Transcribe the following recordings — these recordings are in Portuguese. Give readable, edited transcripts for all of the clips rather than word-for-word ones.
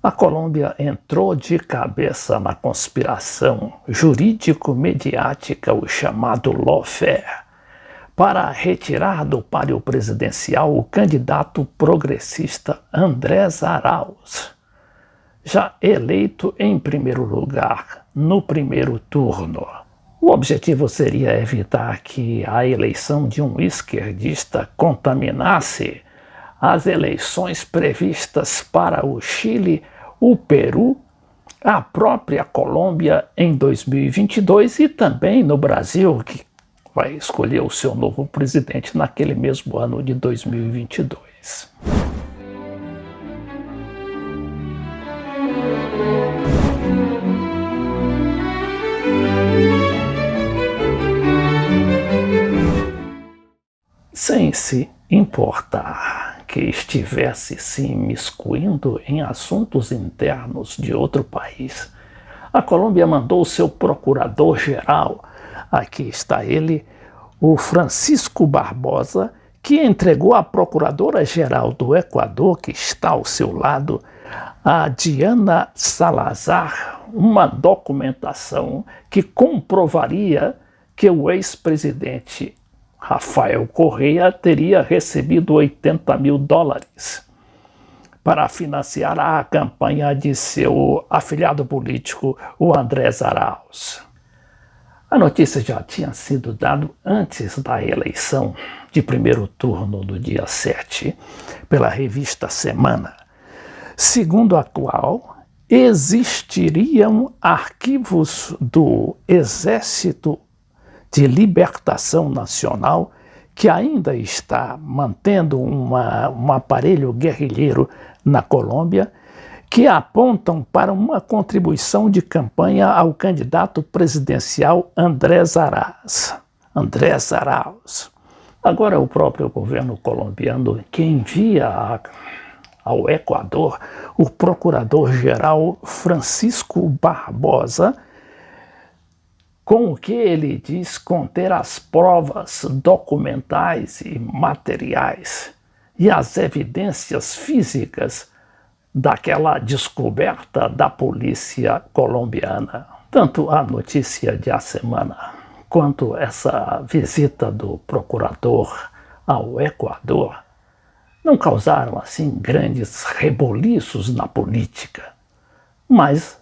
A Colômbia entrou de cabeça na conspiração jurídico-mediática, o chamado lawfare, para retirar do páreo presidencial o candidato progressista Andrés Arauz, já eleito em primeiro lugar no primeiro turno. O objetivo seria evitar que a eleição de um esquerdista contaminasse as eleições previstas para o Chile, o Peru, a própria Colômbia em 2022 e também no Brasil, que vai escolher o seu novo presidente naquele mesmo ano de 2022. Sem se importar que estivesse se imiscuindo em assuntos internos de outro país, a Colômbia mandou seu procurador-geral, aqui está ele, o Francisco Barbosa, que entregou à procuradora-geral do Equador, que está ao seu lado, a Diana Salazar, uma documentação que comprovaria que o ex-presidente Rafael Correa teria recebido $80 mil para financiar a campanha de seu afilhado político, o Andrés Arauz. A notícia já tinha sido dada antes da eleição de primeiro turno do dia 7, pela revista Semana, segundo a qual existiriam arquivos do Exército de Libertação Nacional, que ainda está mantendo um aparelho guerrilheiro na Colômbia, que apontam para uma contribuição de campanha ao candidato presidencial Andrés Arauz. Agora o próprio governo colombiano, que envia ao Equador o procurador-geral Francisco Barbosa, com o que ele diz conter as provas documentais e materiais e as evidências físicas daquela descoberta da polícia colombiana. Tanto a notícia de A Semana quanto essa visita do procurador ao Equador não causaram assim grandes reboliços na política, mas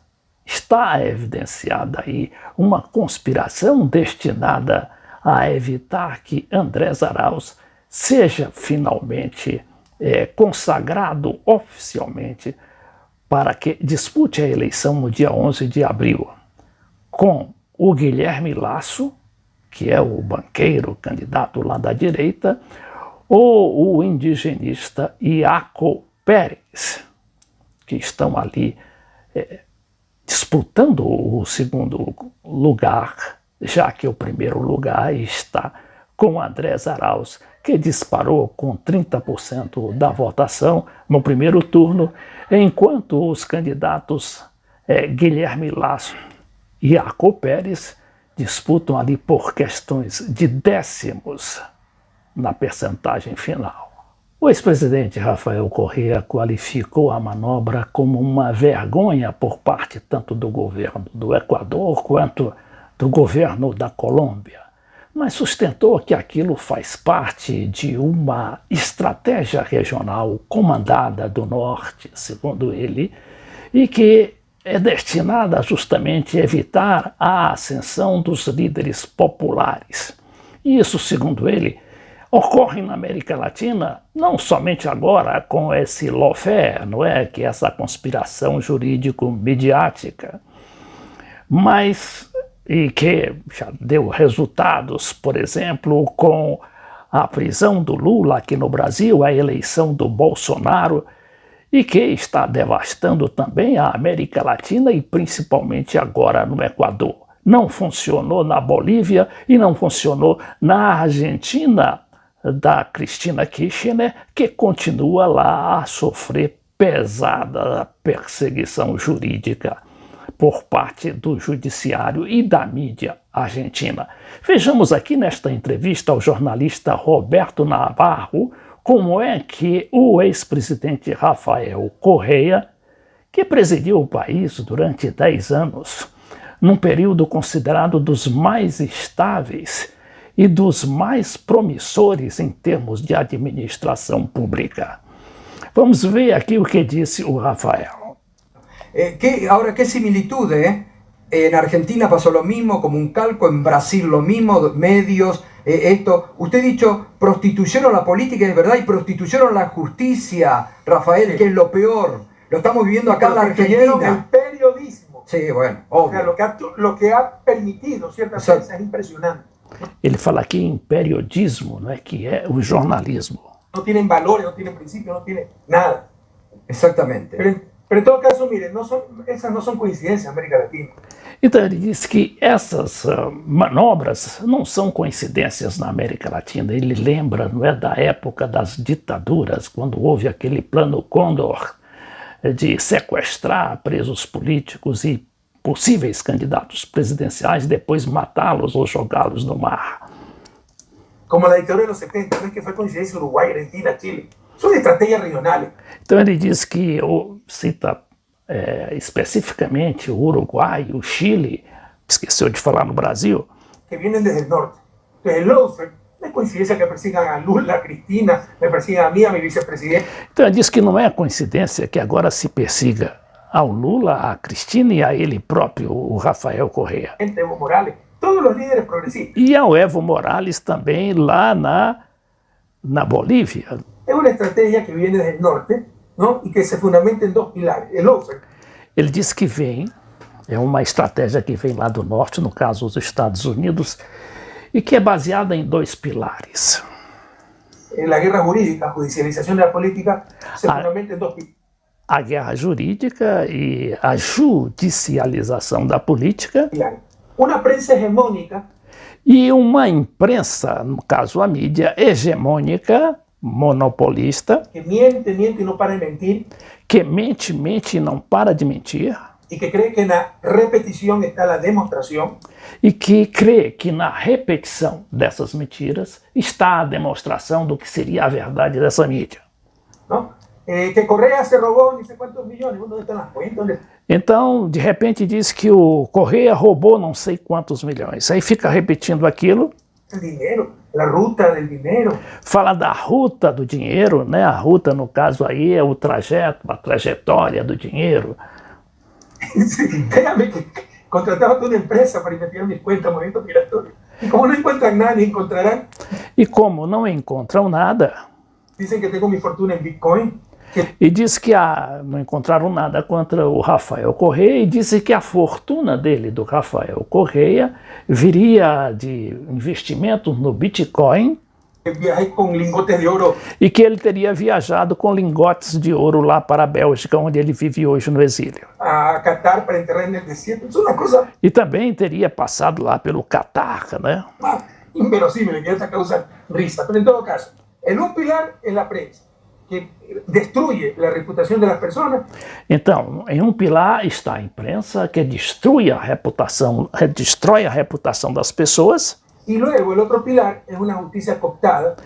está evidenciada aí uma conspiração destinada a evitar que Andrés Arauz seja finalmente consagrado oficialmente para que dispute a eleição no dia 11 de abril com o Guilherme Lasso, que é o banqueiro candidato lá da direita, ou o indigenista Iaco Pérez, que estão ali disputando o segundo lugar, já que o primeiro lugar está com Andrés Arauz, que disparou com 30% da votação no primeiro turno, enquanto os candidatos Guilherme Lasso e Iaco Pérez disputam ali por questões de décimos na percentagem final. O ex-presidente Rafael Correa qualificou a manobra como uma vergonha por parte tanto do governo do Equador quanto do governo da Colômbia, mas sustentou que aquilo faz parte de uma estratégia regional comandada do norte, segundo ele, e que é destinada justamente a evitar a ascensão dos líderes populares. E isso, segundo ele, ocorre na América Latina não somente agora com esse lawfare, não é, que é essa conspiração jurídico-mediática, mas e que já deu resultados, por exemplo, com a prisão do Lula aqui no Brasil, a eleição do Bolsonaro, e que está devastando também a América Latina e principalmente agora no Equador. Não funcionou na Bolívia e não funcionou na Argentina, da Cristina Kirchner, que continua lá a sofrer pesada perseguição jurídica por parte do judiciário e da mídia argentina. Vejamos aqui nesta entrevista ao jornalista Roberto Navarro como é que o ex-presidente Rafael Correa que presidiu o país durante 10 anos, num período considerado dos mais estáveis e dos mais promissores em termos de administração pública. Vamos ver aqui o que disse o Rafael. Ahora, qué similitud, ¿eh? En Argentina pasó lo mismo, como un calco, en Brasil lo mismo, medios, esto. Usted ha dicho, prostituyeron la política, es verdad, y prostituyeron la justicia, Rafael, que es lo peor. Lo estamos viviendo acá en la Argentina. El periodismo. Sí, bueno, obvio. O sea, lo que ha permitido ciertas cosas es impresionante. Ele fala aqui em periodismo, né, que é o jornalismo. No tienen valores, no tienen principios, no tienen nada. Exactamente. Pero en todo caso, miren, esas no son coincidencias en América Latina. Então ele diz que essas manobras não são coincidências na América Latina. Ele lembra, não é, da época das ditaduras, quando houve aquele plano Condor de sequestrar presos políticos e possíveis candidatos presidenciais, depois matá-los ou jogá-los no mar. Como la dictadura de los 70, no es que fue coincidencia Uruguay, Argentina, Chile. Son estrategias regionales. Então ele diz que, cita especificamente o Uruguai, o Chile, esqueceu de falar no Brasil, que vienen desde el norte. Entonces el lawfare no es coincidencia que persigan a Lula, a Cristina, me persigan a mí, a mi vicepresidente. Então ele diz que não é coincidência que agora se persiga ao Lula, a Cristina e a ele próprio, o Rafael Correa. Evo Morales, todos los líderes progresistas. E ao Evo Morales também lá na Bolívia. Es una estrategia que viene desde el norte, ¿no? Y que se fundamenta en dos pilares. El lawfare. Ele diz que é uma estratégia que vem lá do norte, no caso os Estados Unidos, e que é baseada em dois pilares. La guerra jurídica, a judicialización de la política, se fundamenta en dos pilares. A guerra jurídica e a judicialização da política. Uma prensa hegemônica. E uma imprensa, no caso a mídia, hegemônica, monopolista. Que miente e não para de mentir. Que mente e não para de mentir. E que crê que na repetição está a demonstração. E que crê que na repetição dessas mentiras está a demonstração do que seria a verdade dessa mídia. Não? Que Correa se roubou não sei quantos milhões, onde estão as contas? Então, de repente, diz que o Correa roubou não sei quantos milhões. Aí fica repetindo aquilo. O dinheiro, a ruta do dinheiro. Fala da ruta do dinheiro, né? A ruta, no caso aí, é o trajeto, a trajetória do dinheiro. Créame que contratava toda a empresa para investigar minhas contas, movimento migratório. E como não encontram nada, nem encontrarão. E como não encontram nada. Dizem que tenho minha fortuna em Bitcoin. E diz que não encontraram nada contra o Rafael Correa e disse que a fortuna dele, do Rafael Correa, viria de investimento no Bitcoin. Viajei com lingotes de ouro. E que ele teria viajado com lingotes de ouro lá para a Bélgica, onde ele vive hoje no exílio. A Catar para enterrar no deserto, isso é uma coisa... E também teria passado lá pelo Catar, né? Inverosímil, que essa causa risa. Mas, em todo caso, em um pilar é a prensa, que destrui a reputação das pessoas. Então, em um pilar está a imprensa, que destrói a reputação das pessoas. E logo, o outro pilar é uma justiça cooptada.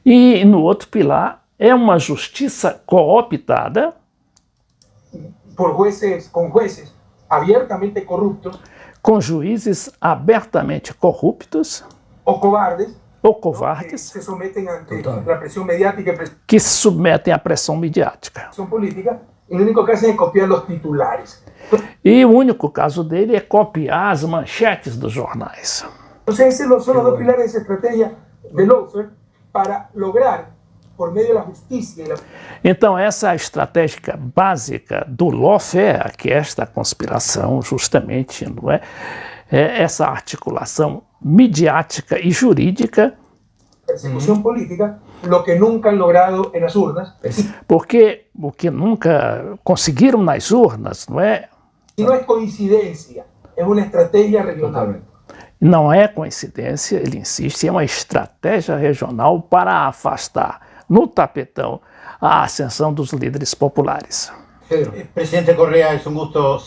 E no outro pilar é uma justiça cooptada por jueces, com jueces abertamente corruptos. Com juízes abertamente corruptos. Ou cobardes. Que se submetem à pressão mediática. Que se submetem à pressão mediática. Política, e o único que fazem é copiar os titulares. E o único caso dele é copiar as manchetes dos jornais. Então, esses são os dois pilares dessa estratégia de lawfare para lograr, por meio da justiça. Então, essa é a estratégia básica do lawfare, que é esta conspiração, justamente, não é? Essa articulação midiática e jurídica. Persecução política, o que nunca han logrado nas urnas. Porque o que nunca conseguiram nas urnas, não é? E não é coincidência, é uma estratégia regional. Não é coincidência, ele insiste, é uma estratégia regional para afastar no tapetão a ascensão dos líderes populares. Presidente Correa, es un gusto